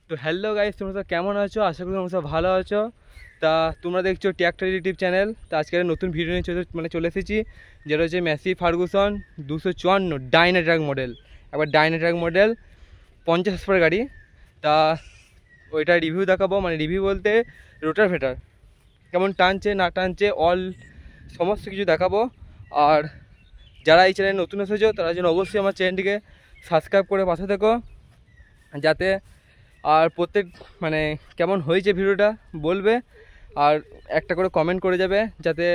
তো hello guys, তোমরা তো কেমন আছো? আশা করি তোমরা সব ভালো আছো। তা তোমরা দেখছো ট্র্যাক্টর ইউটিউব চ্যানেল। তো আজকে নতুন ভিডিও নিয়ে চলে এসেছি, যেটা হচ্ছে ম্যাসি ফার্গুসন 254 ডাইনাট্রাক মডেল। একবার ডাইনাট্রাক মডেল 50 হর্সপাওয়ার গাড়ি। তা ওইটা রিভিউ দেখাবো, মানে রিভিউ বলতে রোটারভেটার কেমন টানছে না টানছে সমস্ত কিছু দেখাবো। আর যারা এই চ্যানেলে নতুন এসেছো তারা যেন অবশ্যই আমার চ্যানেলটিকে সাবস্ক্রাইব করে পাশে থেকো, যাতে আর প্রত্যেক মানে কেমন হয়েছে ভিডিওটা বলবে, আর একটা করে কমেন্ট করে যাবে, যাতে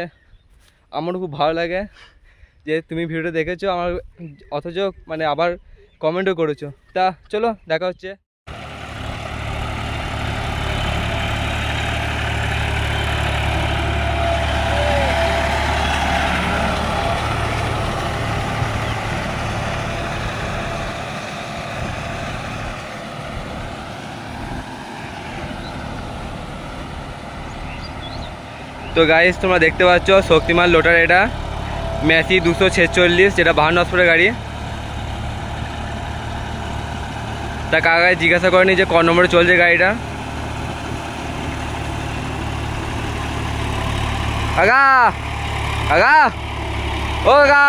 আমার খুব ভালো লাগে যে তুমি ভিডিওটা দেখেছো আমার, অথচ মানে আবার কমেন্টও করেছো। তা চলো দেখা হচ্ছে। তো গাইস, তোমরা দেখতে পাচ্ছ শক্তিমান লোটার, এটা ম্যাসি 246, যেটা 52 হর্সপাওয়ারের গাড়ি। তা কাকায় জিজ্ঞাসা করেনি যে ক নম্বরে চলছে গাড়িটা। আগা আগা ও গা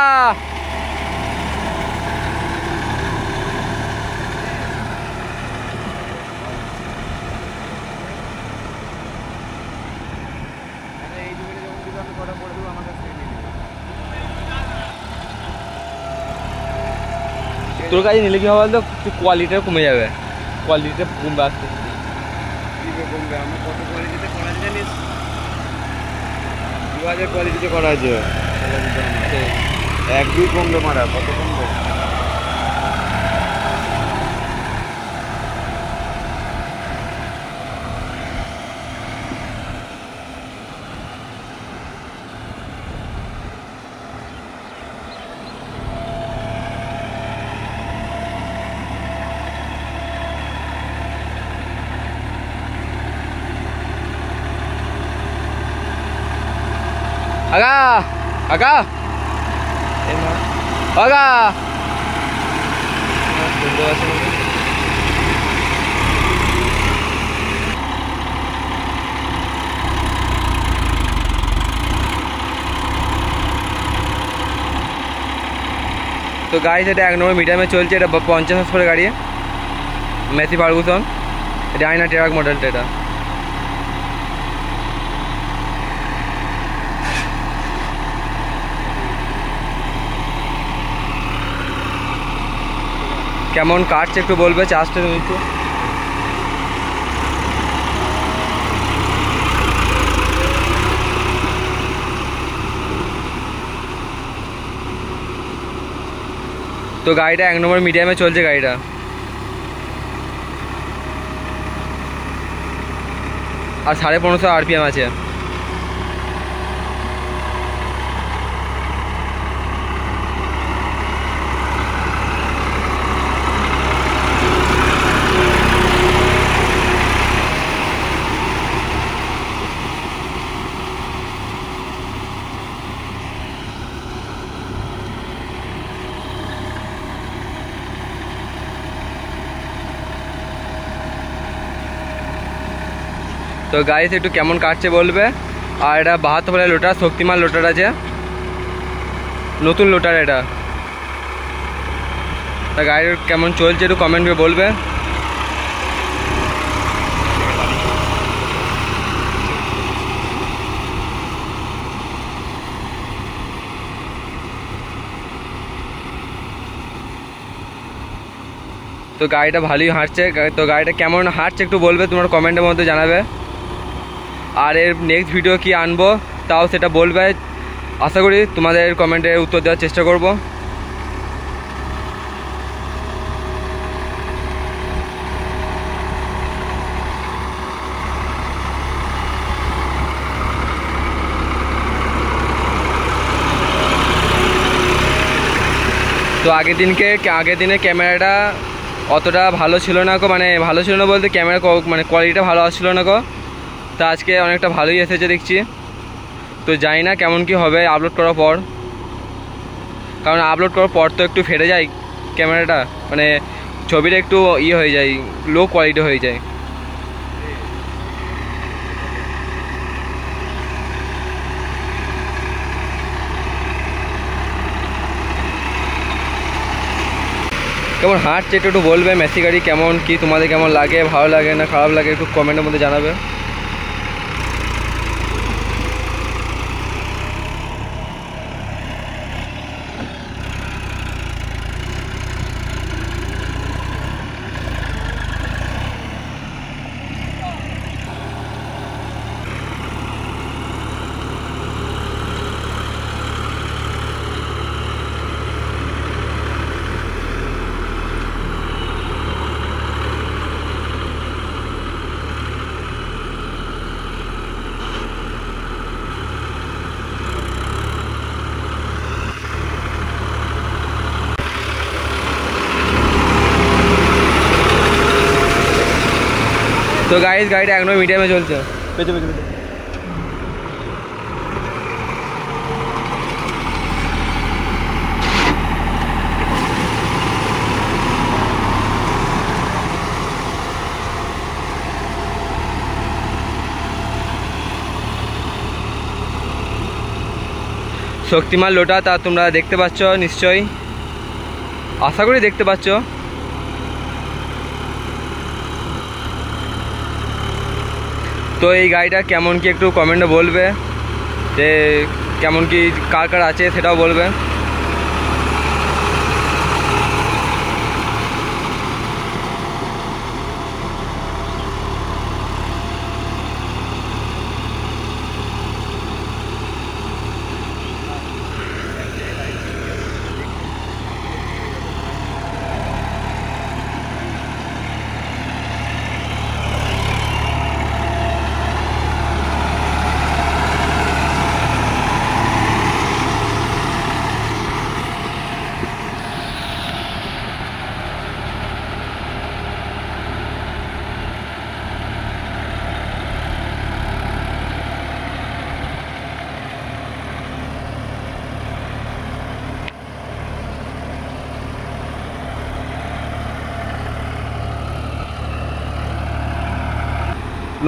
তোর কাছে নিলে কি হবে বলতো, কোয়ালিটিটা কমে যাবে, কোয়ালিটিটা কমবে আস্তে আস্তে। কমবে আমার কত কোয়ালিটিতে করা আছে জানিস? 2000 কোয়ালিটিতে করা আছে। 1-2 কমবে মারা, কত কমবে? আগা আগা আগা তো গাড়ি সেটা 1 নম্বর মিডিয়ামে চলছে। এটা 50 হর্সপাওয়ারের গাড়ি, ম্যাসি ফার্গুসন ডাইনাট্রাক মডেলটা। এটা কেমন কাটছে একটু বলবে চার্জটা নিচ্ছে। তো গাড়িটা 1 নম্বর মিডিয়ামে চলছে গাড়িটা। আর 1550 RPM আছে। তো গাইস একটু কেমন কাটছে বলবে। আর এটা 72 লোটার, শক্তিমান লোটার আছে, নতুন লোটার এটা। তা গাড়ির কেমন চলছে একটু কমেন্ট করে বলবে। তো গাড়িটা ভালোই হাঁটছে। তো গাড়িটা কেমন হাঁটছে একটু বলবে, তোমার কমেন্টের মধ্যে জানাবে। আর এর নেক্সট ভিডিও কি আনবো তাও সেটা বলবে, আশা করি তোমাদের কমেন্টের উত্তর দেওয়ার চেষ্টা করব। তো আগের দিনে ক্যামেরাটা অতটা ভালো ছিল না গো, মানে ভালো ছিল না বলতে ক্যামেরা মানে কোয়ালিটিটা ভালো আসছিল না গো। তা আজকে অনেকটা ভালোই এসেছে দেখছি। তো জানি না কেমন কি হবে আপলোড করার পর, কারণ আপলোড করার পর তো একটু ফেটে যায় ক্যামেরাটা, মানে ছবিটা একটু হয়ে যায়, লো কোয়ালিটি হয়ে যায়। কেমন হাঁটছে একটু বলবে। মেসি গাড়ি কেমন কি তোমাদের কেমন লাগে, ভালো লাগে না খারাপ লাগে একটু কমেন্টের মধ্যে জানাবে। তো গাইস গাড়িটা এখনো মিডিয়ামে চলছে। পেছনে পেছনে শক্তিমান লোটা তা তোমরা দেখতে পাচ্ছ নিশ্চয়ই, আশা করি দেখতে পাচ্ছ। তো এই গাড়িটা কেমন কি একটু কমেন্টে বলবে, যে কেমন কি কার কার আছে সেটাও বলবে।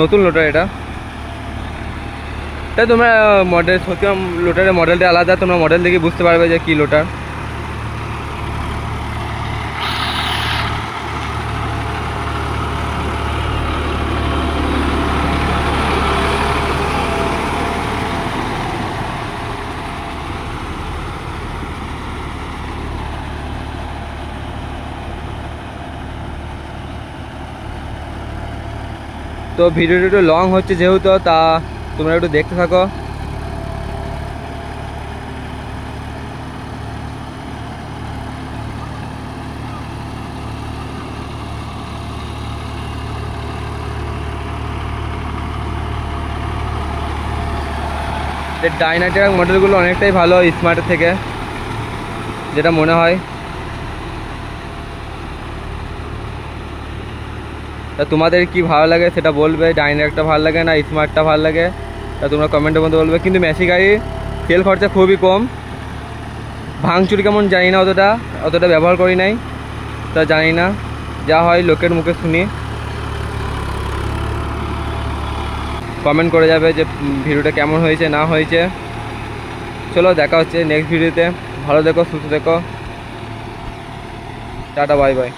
নতুন লোটার এটা, তাই তোমরা মডেল সত্যি লোটারের মডেলটা আলাদা, তোমরা মডেল দেখে বুঝতে পারবে যে কী লোটার। তো ভিডিওটা একটু লং হচ্ছে যেহেতু, তা তোমরা একটু দেখতে থাকো। ডাইনাট্রাক মডেলগুলো অনেকটাই ভালো স্মার্টের থেকে, যেটা মনে হয়। তা তোমাদের কি ভালো লাগে সেটা বলবে, ডাইনাট্রাকটা ভালো লাগে না স্মার্টটা ভালো লাগে, তা তোমরা কমেন্টের মধ্যে বলবে। কিন্তু মেসি গাড়ি তেল খরচা খুবই কম, ভাঙচুর কেমন জানি না, অতটা ব্যবহার করি নাই, তা জানি না, যা হয় লোকের মুখে শুনি। কমেন্ট করে যাবে যে ভিডিওটা কেমন হয়েছে না হয়েছে। চলো দেখা হচ্ছে নেক্সট ভিডিওতে, ভালো দেখো সুস্থ দেখো, টাটা বাই বাই।